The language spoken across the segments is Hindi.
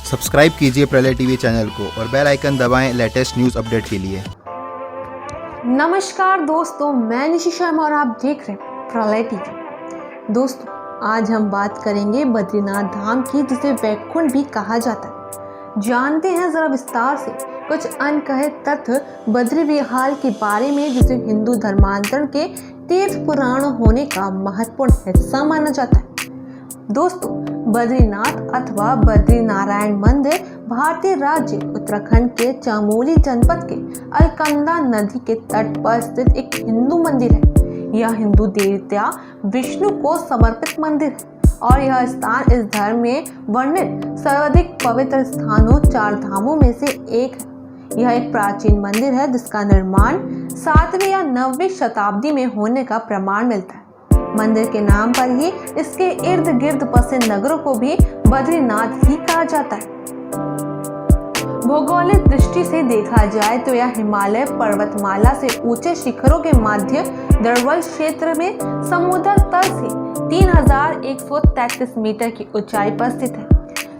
सब्सक्राइब कीजिए प्रलय टीवी चैनल को और बेल आइकन दबाएं लेटेस्ट न्यूज़ अपडेट के लिए। नमस्कार दोस्तों, मैं निशी शर्मा और आप देख रहे हैं प्रलय टीवी। दोस्तों, आज हम बात करेंगे बद्रीनाथ धाम की, जिसे वैकुंठ भी कहा जाता है। जानते हैं जरा विस्तार से कुछ अनकहे तथ्य बद्री विहार के बारे में, जिसे हिंदू धर्मांतरण के तीर्थ पुराण होने का महत्वपूर्ण हिस्सा माना जाता है। दोस्तों, बद्रीनाथ अथवा बद्रीनारायण मंदिर भारतीय राज्य उत्तराखंड के चमोली जनपद के अलकनंदा नदी के तट पर स्थित एक हिंदू मंदिर है। यह हिंदू देवता विष्णु को समर्पित मंदिर है और यह स्थान इस धर्म में वर्णित सर्वाधिक पवित्र स्थानों 4 धामों में से एक है। यह एक प्राचीन मंदिर है जिसका निर्माण 7वीं या 9वीं शताब्दी में होने का प्रमाण मिलता है। मंदिर के नाम पर ही इसके इर्द गिर्द बसे नगरों को भी बद्रीनाथ ही कहा जाता है। भौगोलिक दृष्टि से देखा जाए तो यह हिमालय पर्वतमाला से ऊंचे शिखरों के मध्य दरवल क्षेत्र में समुद्र तल से 3133 मीटर की ऊंचाई पर स्थित है।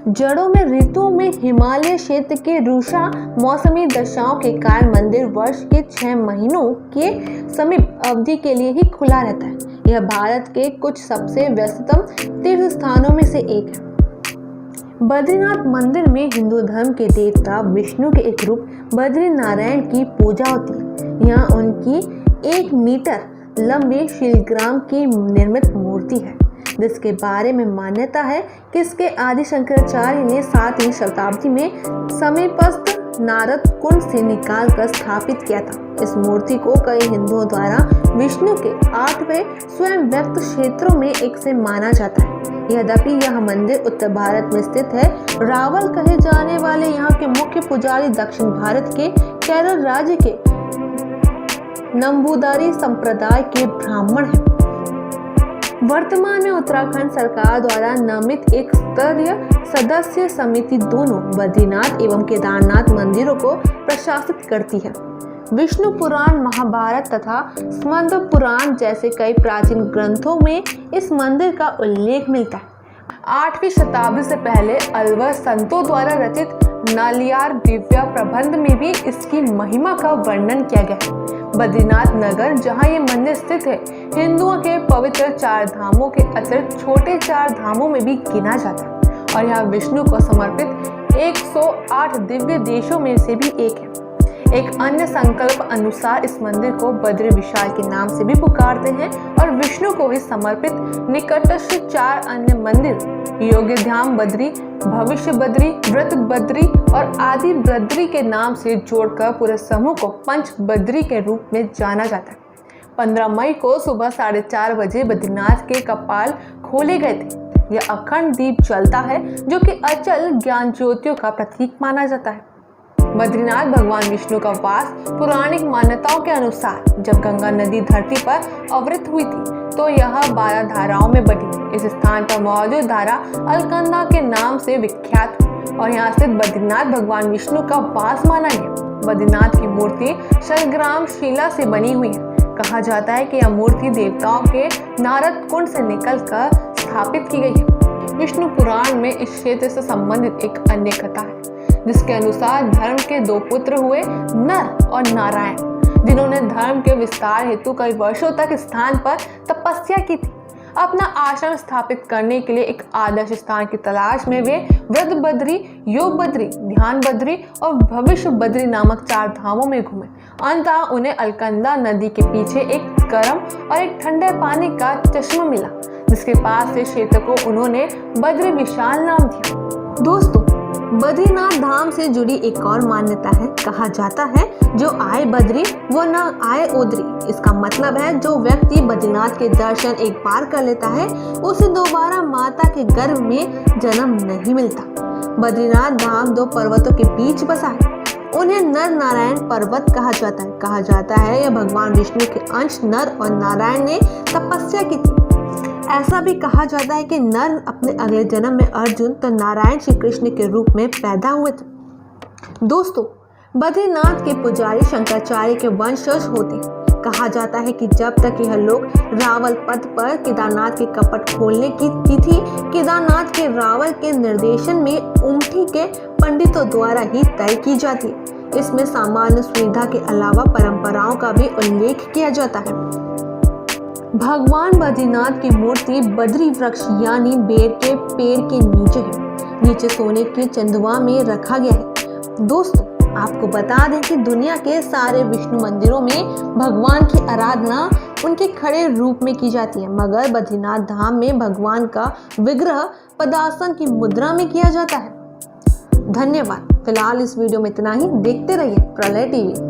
जड़ों में ऋतुओं में हिमालय क्षेत्र के रुषा मौसमी दशाओं के कारण मंदिर वर्ष के 6 महीनों के समीप अवधि के लिए ही खुला रहता है। यह भारत के कुछ सबसे व्यस्ततम तीर्थ स्थानों में से एक है। बद्रीनाथ मंदिर में हिंदू धर्म के देवता विष्णु के एक रूप बद्रीनारायण की पूजा होती है। यहाँ उनकी 1 मीटर लंबी शिलग्राम की निर्मित मूर्ति है, जिसके बारे में मान्यता है कि इसके आदि शंकराचार्य ने 7वीं शताब्दी में समीपस्थ नारद कुंड से निकालकर स्थापित किया था। इस मूर्ति को कई हिंदुओं द्वारा विष्णु के 8वें स्वयं व्यक्त क्षेत्रों में एक से माना जाता है। यद्यपि यह मंदिर उत्तर भारत में स्थित है, रावल कहे जाने वाले यहाँ के मुख्य पुजारी दक्षिण भारत के केरल राज्य के नंबूदारी संप्रदाय के ब्राह्मण हैं। वर्तमान में उत्तराखंड सरकार द्वारा नामित एक स्तरीय सदस्य समिति दोनों बद्रीनाथ एवं केदारनाथ मंदिरों को प्रशासित करती है। विष्णु पुराण, महाभारत तथा स्कंद पुराण जैसे कई प्राचीन ग्रंथों में इस मंदिर का उल्लेख मिलता है। 8वीं शताब्दी से पहले अलवर संतों द्वारा रचित नालियार दिव्या प्रबंध में भी इसकी महिमा का वर्णन किया गया है। बद्रीनाथ नगर, जहाँ ये मंदिर स्थित है, हिंदुओं के पवित्र 4 धामों के अतिरिक्त छोटे 4 धामों में भी गिना जाता है और यह विष्णु को समर्पित 108 दिव्य देशों में से भी एक है। एक अन्य संकल्प अनुसार इस मंदिर को बद्री विशाल के नाम से भी पुकारते हैं और विष्णु को ही समर्पित निकटस्थ 4 अन्य मंदिर योगधाम बद्री, भविष्य बद्री, व्रत बद्री और आदि बद्री के नाम से जोड़कर पूरे समूह को पंच बद्री के रूप में जाना जाता है। 15 मई को सुबह 4:30 बजे बद्रीनाथ के कपाल खोले गए थे। यह अखंड दीप जलता है, जो कि अचल ज्ञान ज्योतियों का प्रतीक माना जाता है। बद्रीनाथ भगवान विष्णु का वास पौराणिक मान्यताओं के अनुसार जब गंगा नदी धरती पर अवतरित हुई थी तो यह 12 धाराओं में बटी। इस स्थान पर मौजूद धारा अलकनंदा के नाम से विख्यात है और यहाँ स्थित बद्रीनाथ भगवान विष्णु का वास माना गया। बद्रीनाथ की मूर्ति शलग्राम शिला से बनी हुई है। कहा जाता है कि यह मूर्ति देवताओं के नारद कुंड से निकलकर स्थापित की गई है। विष्णु पुराण में इस क्षेत्र से संबंधित एक अन्य कथा है, जिसके अनुसार धर्म के 2 पुत्र हुए, नर और नारायण, जिन्होंने धर्म के विस्तार हेतु कई वर्षों तक स्थान पर तपस्या की थी। अपना आश्रम स्थापित करने के लिए एक आदर्श स्थान की तलाश में वे व्रत बद्री, योग बद्री, ध्यान बद्री और भविष्य बद्री नामक 4 धामों में घूमे। अंततः उन्हें अलकनंदा नदी के पीछे एक गर्म और एक ठंडे पानी का चश्मा मिला, जिसके पास से क्षेत्र को उन्होंने बद्री विशाल नाम दिया। दोस्तों, बद्रीनाथ धाम से जुड़ी एक और मान्यता है। कहा जाता है, जो आए बद्री वो न आए ओदरी। इसका मतलब है, जो व्यक्ति बद्रीनाथ के दर्शन एक बार कर लेता है, उसे दोबारा माता के गर्भ में जन्म नहीं मिलता। बद्रीनाथ धाम 2 पर्वतों के बीच बसा है। उन्हें नर नारायण पर्वत कहा जाता है। कहा जाता है, यह भगवान विष्णु के अंश नर और नारायण ने तपस्या की थी। ऐसा भी कहा जाता है कि नर अपने अगले जन्म में अर्जुन तो नारायण श्री कृष्ण के रूप में पैदा हुए थे। दोस्तों, बद्रीनाथ के पुजारी शंकराचार्य के वंशज होते। कहा जाता है कि जब तक यह लोग रावल पथ पर केदारनाथ के कपट खोलने की तिथि केदारनाथ के रावल के निर्देशन में उमठी के पंडितों द्वारा ही तय की जाती है। इसमें सामान्य सुविधा के अलावा परंपराओं का भी उल्लेख किया जाता है। भगवान बद्रीनाथ की मूर्ति बद्री वृक्ष यानी बेर के पेड़ के नीचे है। नीचे सोने के चंदवा में रखा गया है। दोस्तों, आपको बता दें कि दुनिया के सारे विष्णु मंदिरों में भगवान की आराधना उनके खड़े रूप में की जाती है, मगर बद्रीनाथ धाम में भगवान का विग्रह पदासन की मुद्रा में किया जाता है। धन्यवाद। फिलहाल इस वीडियो में इतना ही। देखते रहिए प्रलय टीवी।